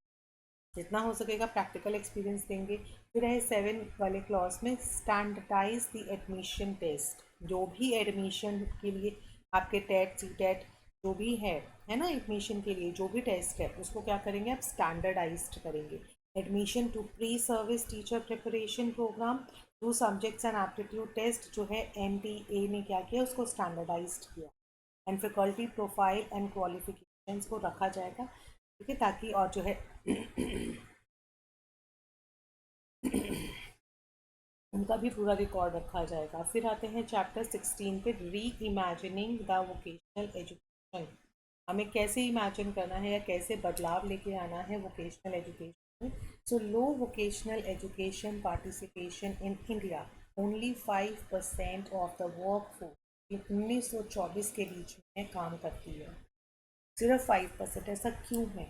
जितना हो सकेगा प्रैक्टिकल एक्सपीरियंस देंगे। फिर है 7 वाले क्लॉज में स्टैंडर्डाइज द एडमिशन टेस्ट, जो भी एडमिशन के लिए आपके टेट सी टेट जो भी है ना, एडमिशन के लिए जो भी टेस्ट है उसको क्या करेंगे आप स्टैंडर्डाइज्ड करेंगे। Admission to pre service teacher preparation programme to subjects and aptitude test जो है NTA ने क्या किया, उसको स्टैंडर्डाइज्ड किया, and faculty profile and qualifications को रखा जाएगा, ठीक है, ताकि और जो है उनका भी पूरा रिकॉर्ड रखा जाएगा। फिर आते हैं चैप्टर 16 पे, री इमेजिनिंग द वोकेशनल एजुकेशन, हमें कैसे इमेजिन करना है या कैसे बदलाव लेके आना है वोकेशनल एजुकेशन में। So low vocational education participation in India, only 5% of the workforce 1924 के बीच में काम करती है, सिर्फ 5%। ऐसा क्यों है?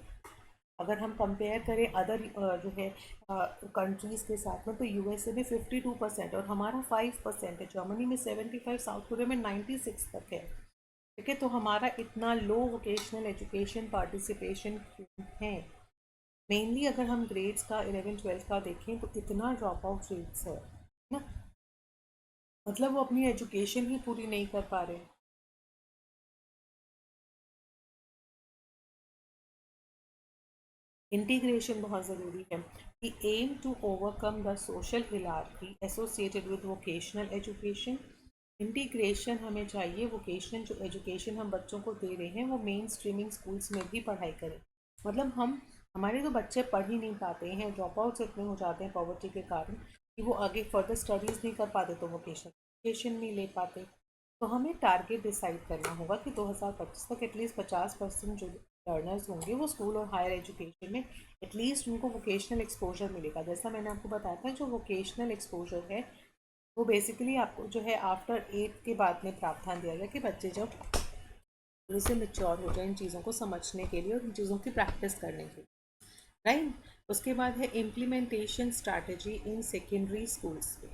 अगर हम कंपेयर करें अदर जो है कंट्रीज़ के साथ में, तो USA में 52% और हमारा 5% है, जर्मनी में 75, साउथ कोरिया में 96 तक है, ठीक है। तो हमारा इतना लो वोकेशनल एजुकेशन पार्टिसिपेशन क्यों है? मेनली अगर हम ग्रेड्स का 11-12 का देखें तो इतना ड्रॉप आउट रेट्स है ना, मतलब वो अपनी एजुकेशन ही पूरी नहीं कर पा रहे। इंटीग्रेशन बहुत ज़रूरी है। We aim to overcome the social hierarchy associated with vocational education. Integration हमें चाहिए, वोकेशनल जो एजुकेशन हम बच्चों को दे रहे हैं वो मेन स्ट्रीमिंग स्कूल्स में भी पढ़ाई करें, मतलब हम हमारे तो बच्चे पढ़ ही नहीं पाते हैं, ड्रॉप आउट्स इतने हो जाते हैं पॉवर्टी के कारण कि वो आगे फर्दर स्टडीज़ नहीं कर पाते, तो वोकेशनल एजुकेशन नहीं ले पाते। तो हमें टारगेट डिसाइड करना होगा कि 2025 तक एटलीस्ट 50% जो लर्नर्स होंगे वो स्कूल और हायर एजुकेशन में एटलीस्ट उनको वोकेशनल एक्सपोजर मिलेगा। जैसा मैंने आपको बताया था, जो वोकेशनल एक्सपोजर है वो बेसिकली आपको जो है आफ्टर 8 के बाद में प्रावधान दिया गया कि बच्चे जब थोड़े से मेच्योर हो जाए इन चीज़ों को समझने के लिए और इन चीज़ों की प्रैक्टिस करने के लिए, राइट। उसके बाद है implementation strategy in secondary schools में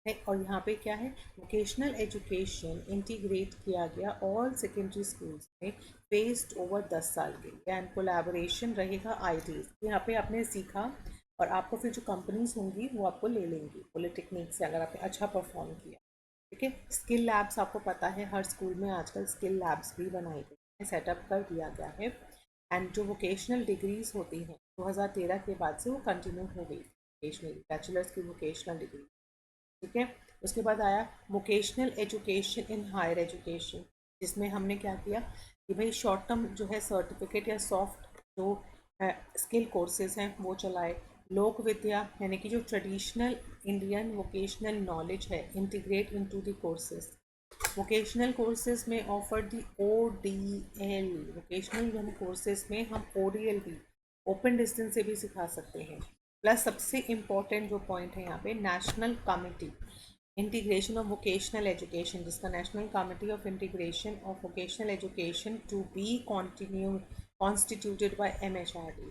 है, और यहाँ पे क्या है, वोकेशनल एजुकेशन इंटीग्रेट किया गया ऑल सेकेंडरी स्कूल्स में फेस्ड ओवर 10 साल के लिए, एंड कोलैबोरेशन रहेगा ITs। यहाँ पे आपने सीखा और आपको फिर जो कंपनीज होंगी वो आपको ले लेंगी पॉलिटेक्निक से अगर आपने अच्छा परफॉर्म किया, ठीक है। स्किल लैब्स आपको पता है हर स्कूल में आजकल स्किल लैब्स भी बनाई गई हैं, सेटअप कर दिया गया है, एंड जो वोकेशनल डिग्रीज होती हैं 2013 के बाद से वो कंटिन्यू हो गई, वोकेशनल बैचलर्स की वोकेशनल डिग्री, ठीक है। उसके बाद आया vocational education in higher education, जिसमें हमने क्या किया कि भाई शॉर्ट टर्म जो है सर्टिफिकेट या सॉफ्ट जो स्किल कोर्सेज हैं वो चलाए। लोक विद्या यानी कि जो ट्रेडिशनल इंडियन वोकेशनल नॉलेज है integrate into the courses. Vocational courses में ऑफर दी ODL, वोकेशनल कोर्सेज में हम ODL भी ओपन डिस्टेंस से भी सिखा सकते हैं। प्लस सबसे इम्पॉर्टेंट जो पॉइंट है यहाँ पे national committee integration of vocational education, जिसका national committee of integration of vocational education to be constituted by MHRD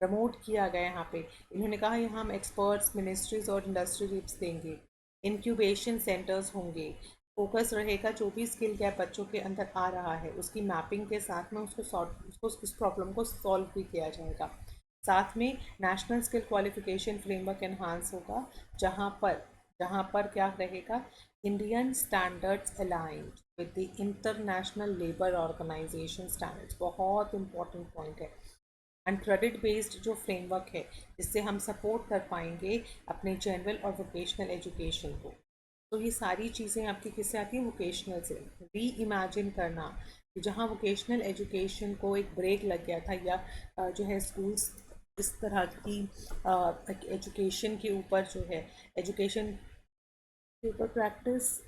promote किया गया यहाँ पे। इन्होंने कहा यहाँ हम एक्सपर्ट्स मिनिस्ट्रीज और इंडस्ट्री रिप्स देंगे, इंक्यूबेशन सेंटर्स होंगे, फोकस रहेगा जो भी स्किल गैप बच्चों के अंदर आ रहा है उसकी मैपिंग के साथ में उसको उस प्रॉब्लम को सॉल्व भी किया जाएगा। साथ में national skill qualification framework enhance होगा, जहाँ पर क्या रहेगा, Indian standards aligned with the international labour organization standards, बहुत इंपॉर्टेंट पॉइंट है। एंड क्रेडिट बेस्ड जो फ्रेमवर्क है जिससे हम सपोर्ट कर पाएंगे अपने जनरल और वोकेशनल एजुकेशन को। तो ये सारी चीज़ें आपकी किससे आती हैं, वोकेशनल से। री इमेजिन करना कि जहाँ वोकेशनल एजुकेशन को एक ब्रेक लग गया था या जो है स्कूल्स इस तरह की एजुकेशन के ऊपर जो है एजुकेशन के ऊपर प्रैक्टिस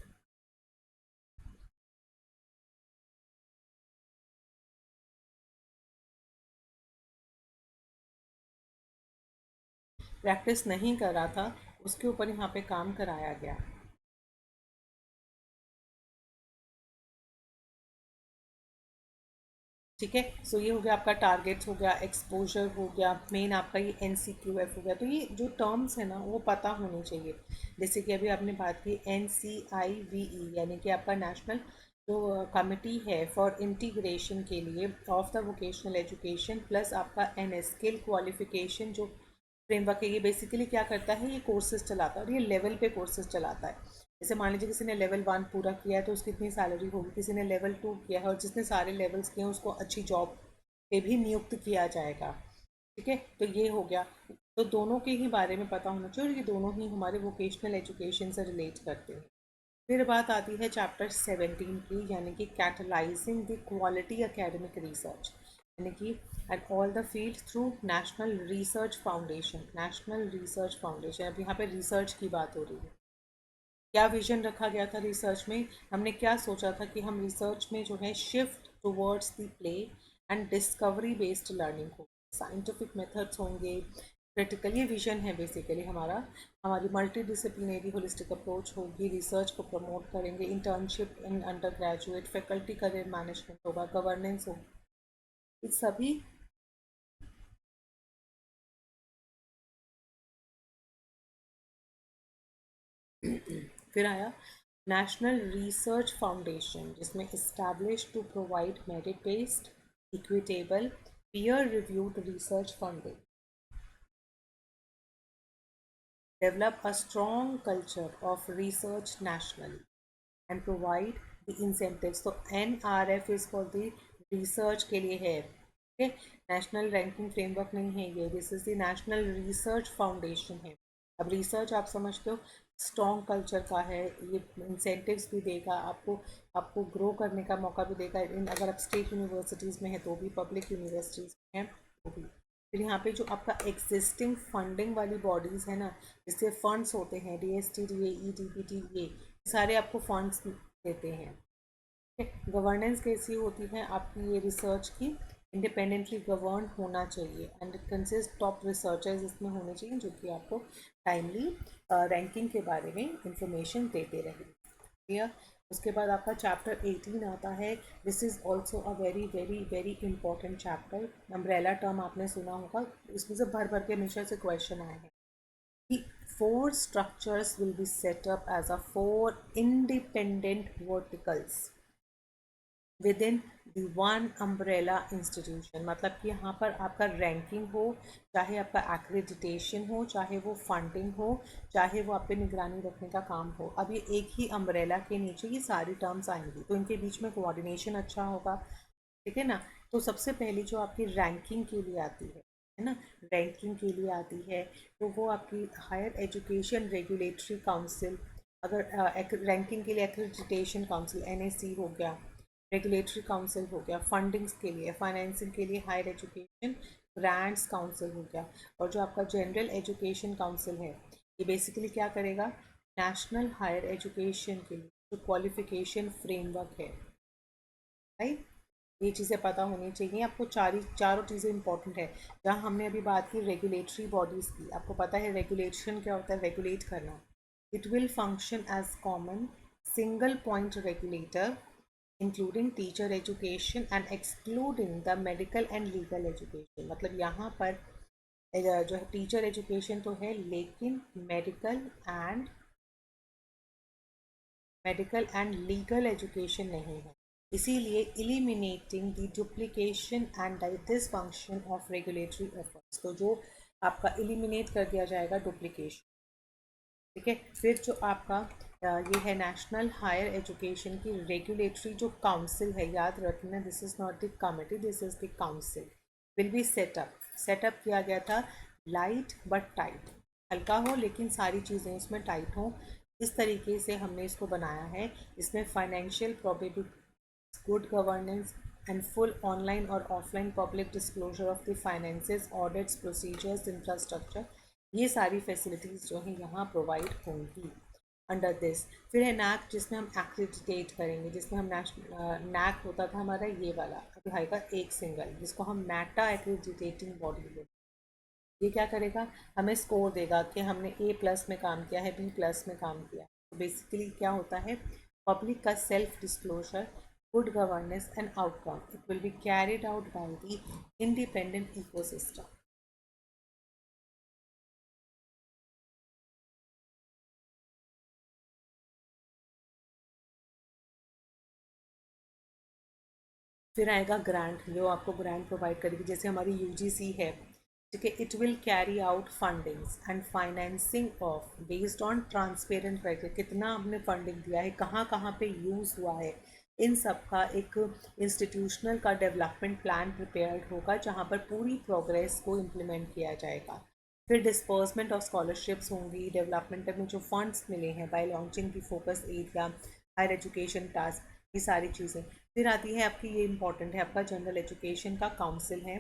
नहीं कर रहा था, उसके ऊपर यहाँ पे काम कराया गया। ठीक है, सो ये हो गया आपका टारगेट्स हो गया, एक्सपोजर हो गया, मेन आपका ये NCQF हो गया। तो ये जो टर्म्स है ना वो पता होने चाहिए। जैसे कि अभी आपने बात की NCIVE यानी कि आपका नेशनल जो कमिटी है फॉर इंटीग्रेशन के लिए of the vocational education, plus आपका NS स्किल क्वालिफिकेशन जो फ्रेमवर्क है, ये बेसिकली क्या करता है, ये कोर्सेज चलाता है और ये लेवल पे कोर्सेज चलाता है। जैसे मान लीजिए किसी ने लेवल 1 पूरा किया है तो उसकी इतनी सैलरी होगी, किसी ने लेवल 2 किया है और जिसने सारे लेवल्स किए हैं उसको अच्छी जॉब पे भी नियुक्त किया जाएगा। ठीक है, तो ये हो गया। तो दोनों के ही बारे में पता होना चाहिए और ये दोनों ही हमारे वोकेशनल एजुकेशन से रिलेट करते हैं। फिर बात आती है चैप्टर 17 की, यानी कि catalysing the quality academic research, यानी कि at all the field through national research foundation. National research foundation, अब यहाँ पे रिसर्च की बात हो रही है। क्या विजन रखा गया था रिसर्च में, हमने क्या सोचा था कि हम रिसर्च में जो है shift towards the play and discovery based learning हो, साइंटिफिक मेथड्स होंगे, क्रिटिकल, ये विजन है बेसिकली हमारा। हमारी मल्टी डिसिप्लिनरी होलिस्टिक अप्रोच होगी, रिसर्च को प्रमोट करेंगे, internship in undergraduate, faculty career management होगा, गवर्नेंस होगी, ये सभी। फिर आया नेशनल रिसर्च फाउंडेशन, जिसमें establish to provide merit based equitable peer reviewed research funding, develop a strong culture of research nationally and provide the incentives। तो NRF is for the research के लिए है, ठीक है, नेशनल रैंकिंग फ्रेमवर्क नहीं है ये, this is the national research foundation है। अब रिसर्च आप समझते हो स्ट्रॉन्ग कल्चर का है, ये इंसेंटिव्स भी देगा आपको, आपको ग्रो करने का मौका भी देगा। इन अगर आप स्टेट यूनिवर्सिटीज़ में है तो भी, पब्लिक यूनिवर्सिटीज़ में है तो भी। फिर यहाँ पे जो आपका एग्जिस्टिंग फंडिंग वाली बॉडीज़ है ना, जिससे फंड्स होते हैं DST DAE DPT, ये सारे आपको फंड्स देते हैं। गवर्नेंस कैसी होती है आपकी ये रिसर्च की, इंडिपेंडेंटली गवर्न होना चाहिए and it consist top researchers इसमें होने चाहिए जो कि आपको टाइमली रैंकिंग के बारे में इंफॉर्मेशन देते रहे। क्लियर। उसके बाद आपका चैप्टर 18 आता है, this is also a very very very important chapter. Umbrella term आपने सुना होगा, इसमें से भर भर के हमेशा से क्वेश्चन आए हैं कि 4 structures will be set up as a 4 independent verticals with in the one umbrella institution. मतलब कि यहाँ पर आपका रैंकिंग हो, चाहे आपका एक्रेडिटेशन हो, चाहे वो फंडिंग हो, चाहे वो आप पे निगरानी रखने का काम हो, अब ये एक ही अम्ब्रेला के नीचे ये सारी टर्म्स आएंगी तो इनके बीच में कोऑर्डिनेशन अच्छा होगा। ठीक है ना। तो सबसे पहली जो आपकी रैंकिंग के लिए आती है ना, रैंकिंग के लिए आती है तो वो आपकी हायर एजुकेशन रेगुलेटरी काउंसिल। अगर रैंकिंग के लिए एक्रेडिटेशन काउंसिल NAC हो गया, रेगुलेटरी काउंसिल हो गया फंडिंग्स के लिए, फाइनेंसिंग के लिए हायर एजुकेशन ग्रांट्स काउंसिल हो गया। और जो आपका जनरल एजुकेशन काउंसिल है ये बेसिकली क्या करेगा, नेशनल हायर एजुकेशन के लिए जो क्वालिफिकेशन फ्रेमवर्क है, राइट, ये चीज़ें पता होनी चाहिए आपको। चारों चीज़ें इंपॉर्टेंट है। जहाँ हमने अभी बात की रेगुलेटरी बॉडीज़ की, आपको पता है रेगुलेशन क्या होता है, रेगुलेट करना। It will function as common single point regulator including teacher education and excluding the medical and legal education. मतलब यहाँ पर जो है टीचर एजुकेशन तो है लेकिन मेडिकल एंड लीगल एजुकेशन नहीं है। इसीलिए eliminating the duplication and this function of regulatory efforts, तो जो आपका एलिमिनेट कर दिया जाएगा डुप्लीकेशन। ठीक है, फिर जो आपका ये है नेशनल हायर एजुकेशन की रेगुलेटरी जो काउंसिल है, याद रखना this is not the committee, this is the council, will be set up किया गया था लाइट बट टाइट, हल्का हो लेकिन सारी चीज़ें इसमें टाइट हों, इस तरीके से हमने इसको बनाया है। इसमें financial probability, good governance and full online और offline public disclosure of the finances, audits, procedures, infrastructure, ये सारी फैसिलिटीज़ जो हैं यहाँ प्रोवाइड होंगी अंडर दिस। फिर है नैक जिसमें हम एक्रेडिटेट करेंगे, जिसमें हम नैक होता था हमारा ये वाला, अभी आएगा एक सिंगल जिसको हम मैटा एक्रेडिटेटिंग बॉडी बोलते हैं। ये क्या करेगा, हमें स्कोर देगा कि हमने A+ में काम किया है, B+ में काम किया। तो बेसिकली क्या होता है, पब्लिक का self disclosure, good governance and outcome, it will be carried out by the independent ecosystem. फिर आएगा ग्रांट, जो आपको ग्रांट प्रोवाइड करेगी, जैसे हमारी यूजीसी है, ठीक है, it will carry out fundings and financing of based on transparent criteria, कितना हमने फंडिंग दिया है, कहाँ कहाँ पे यूज़ हुआ है, इन सब का एक इंस्टीट्यूशनल का डेवलपमेंट प्लान प्रिपेयर्ड होगा जहाँ पर पूरी प्रोग्रेस को इम्प्लीमेंट किया जाएगा। फिर डिस्पर्समेंट ऑफ स्कॉलरशिप्स होंगी, डेवलपमेंट में जो फंड्स मिले हैं बाय लॉन्चिंग की focus area, higher education task, ये सारी चीज़ें। फिर आती है आपकी, ये इंपॉर्टेंट है, आपका जनरल एजुकेशन का काउंसिल है,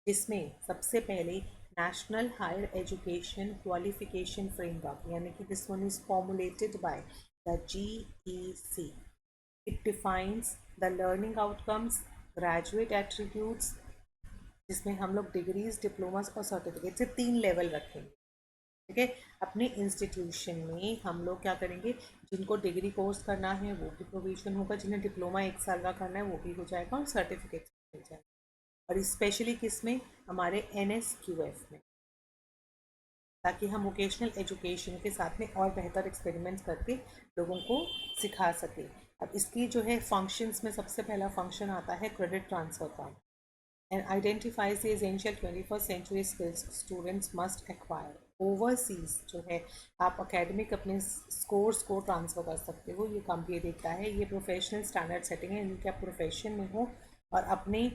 जिसमें सबसे पहले national higher education qualification framework, यानी कि this one is formulated by the GEC। It defines the learning outcomes, graduate attributes, जिसमें हम लोग डिग्रीज, डिप्लोमास और सर्टिफिकेट से 3 लेवल रखेंगे। ठीक है, अपने इंस्टीट्यूशन में हम लोग क्या करेंगे, जिनको डिग्री कोर्स करना है वो भी प्रोविजन होगा, जिन्हें डिप्लोमा 1 साल का करना है वो भी हो जाएगा और सर्टिफिकेट मिल जाएगा। और स्पेशली किस में, हमारे NSQF में, ताकि हम वोकेशनल एजुकेशन के साथ में और बेहतर एक्सपेरिमेंट्स करके लोगों को सिखा सकें। अब इसकी जो है फंक्शंस में सबसे पहला फंक्शन आता है क्रेडिट ट्रांसफ़र का, and identifies the essential 21st century skills students must acquire। Overseas जो है आप अकेडमिक अपने स्कोर्स को ट्रांसफ़र कर सकते हो, ये काम ये देखता है, ये प्रोफेशनल स्टैंडर्ड सेटिंग है, यानी कि आप प्रोफेशन में हो और अपने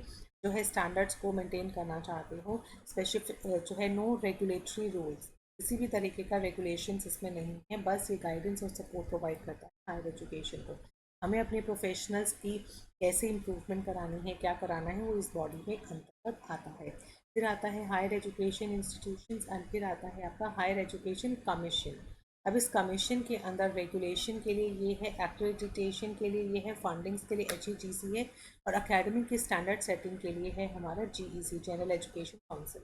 जो है स्टैंडर्ड्स को मेंटेन करना चाहते हो। स्पेसिफिक जो है नो रेगुलेटरी रूल्स, किसी भी तरीके का रेगुलेशंस इसमें नहीं है, बस ये गाइडेंस और सपोर्ट प्रोवाइड करता है हायर एजुकेशन को। हमें अपने प्रोफेशनल्स की कैसे इम्प्रूवमेंट करानी है, क्या कराना है, वो इस बॉडी में अंतर्गत आता है। फिर आता है हायर एजुकेशन इंस्टीट्यूशंस एंड फिर आता है आपका हायर एजुकेशन कमीशन। अब इस कमीशन के अंदर रेगुलेशन के लिए ये है, एक्रेडिटेशन के लिए ये है, फंडिंग्स के लिए HEGC है और अकेडमिक की स्टैंडर्ड सेटिंग के लिए है हमारा GEC, जनरल एजुकेशन काउंसिल।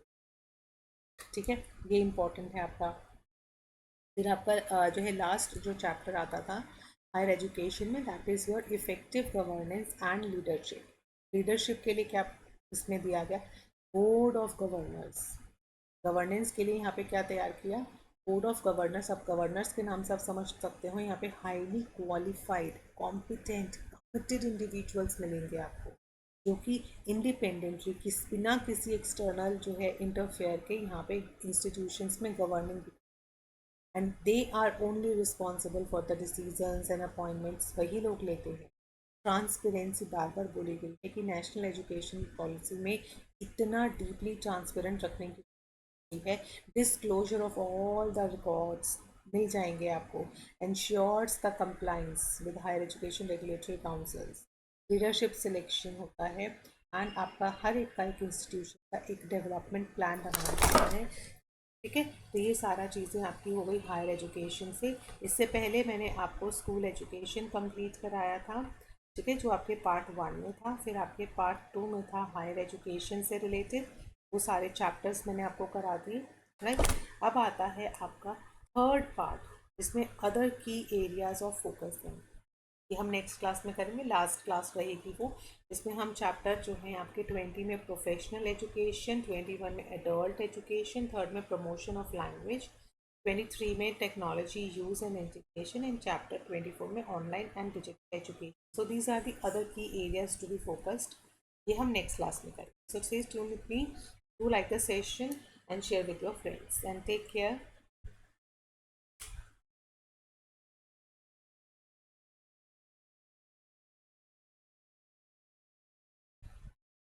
ठीक है, ये इंपॉर्टेंट है आपका। फिर आपका जो है लास्ट जो चैप्टर आता था हायर एजुकेशन में, that is your effective governance and leadership. Leadership के लिए क्या इसमें दिया गया, बोर्ड ऑफ गवर्नर्स। गवर्नेंस के लिए यहाँ पे क्या तैयार किया, बोर्ड ऑफ गवर्नर्स। अब गवर्नर्स के नाम से आप समझ सकते हो, यहाँ पे highly qualified, competent, committed individuals मिलेंगे आपको, जो कि इंडिपेंडेंटली बिना किसी एक्सटर्नल जो है इंटरफेयर के यहाँ पे इंस्टीट्यूशंस में governing, and they are only responsible for the decisions and appointments, वही लोग लेते हैं। ट्रांसपेरेंसी बार बार बोली गई है कि नेशनल एजुकेशन पॉलिसी में इतना डीपली ट्रांसपेरेंट रखने की है, disclosure of all the records मिल जाएंगे आपको, ensures the compliance with higher education regulatory councils. Leadership selection होता है, एंड आपका हर एक का एक इंस्टीट्यूशन का एक डेवलपमेंट प्लान बनाना होता है। ठीक है, तो ये सारा चीज़ें आपकी हो गई हायर एजुकेशन से। इससे पहले मैंने आपको स्कूल एजुकेशन कंप्लीट कराया था, ठीक है, जो आपके पार्ट 1 में था। फिर आपके पार्ट 2 में था हायर एजुकेशन से रिलेटेड, वो सारे चैप्टर्स मैंने आपको करा दिए, राइट। अब आता है आपका थर्ड पार्ट, जिसमें other key areas of focus हैं। ये हम नेक्स्ट क्लास में करेंगे, लास्ट क्लास रहेगी वो। इसमें हम चैप्टर जो हैं आपके 20 में प्रोफेशनल एजुकेशन, 21 में एडल्ट एजुकेशन, थर्ड में प्रमोशन ऑफ लैंग्वेज, 23 में technology use and integration, and chapter 24 में online and digital education. So these are the other key areas to be focused. ये हम नेक्स्ट क्लास में करेंगे। So stay tuned with me, do like the session and share with your friends, and take care.